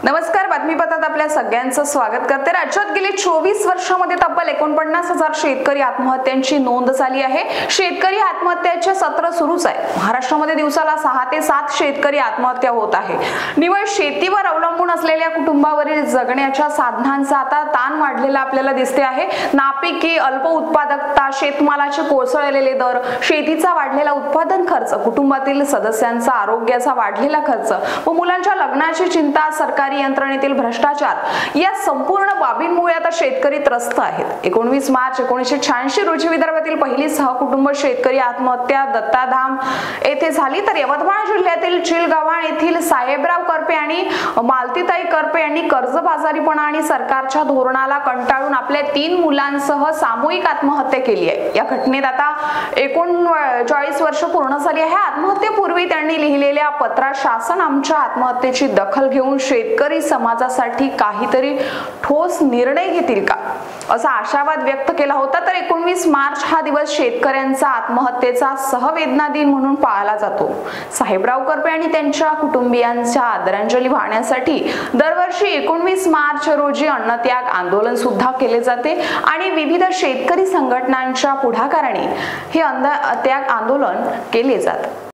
नमस्कार, बातमीपत्रात आपल्या सगळ्यांचं स्वागत करते। राज्यात गेली 24 वर्षांमध्ये तब्बल 49,000 शेतकरी आत्महत्यांची नोंद झाली आहे। शेतकरी आत्महत्याचे सत्र सुरूच आहे। महाराष्ट्रामध्ये दिवसाला 6 ते 7 शेतकरी आत्महत्या होत आहे। निव्वळ शेतीवर अवलंबून असलेल्या कुटुंबावरील जगण्याच्या साधनांचा आता ताण वाढलेला आपल्याला दिसते आहे। नापिकी, अल्प उत्पादकता, शेतमालाचे कोसळलेले दर, शेतीचा वाढलेला उत्पादन खर्च, कुटुंबातील सदस्यांचा आरोग्याचा वाढलेला खर्च व मुलांच्या लग्नाची चिंता, सरकारी यंत्रणेतील भ्रष्टाचार या संपूर्ण बाबींमुळे आता शेतकरी त्रस्त आहेत। 19 मार्च 1986 रोजी विदर्भातील पहिली सहकुटुंब शेतकरी आत्महत्या दत्ताधाम येथे झाली, तर यवतमाळ जिल्ह्यातील चिलगावाण येथील साहेबराव करपे आणि मालतीताई करपे यांनी कर्जबाजारीपणा आणि सरकारच्या धोरणाला कंटाळून आपल्या 3 मुलांसह सामूहिक आत्महत्या केली आहे। या घटनेत आता 39 वर्ष पूर्ण झाली आहे। आत्महत्येपूर्वी त्यांनी लिहिलेल्या पत्रात शासन आमच्या आत्महत्येची दखल घेऊन शेतकरी समाजासाठी काहीतरी ठोस निर्णय घेतील का असा आशावाद व्यक्त केला होता। तर 19 मार्च हा दिवस शेतकऱ्यांचा आत्महत्येचा सहवेदना दिन म्हणून पाळला जातो। साहेबराव करपे आणि त्यांच्या कुटुंबियांच्या आदरांजली वाहण्यासाठी दरवर्षी 19 मार्च रोजी अन्नत्याग आंदोलन सुद्धा केले जाते आणि विविध शेतकरी संघटनांच्या पुढाकाराने हे अन्नत्याग आंदोलन केले जाते।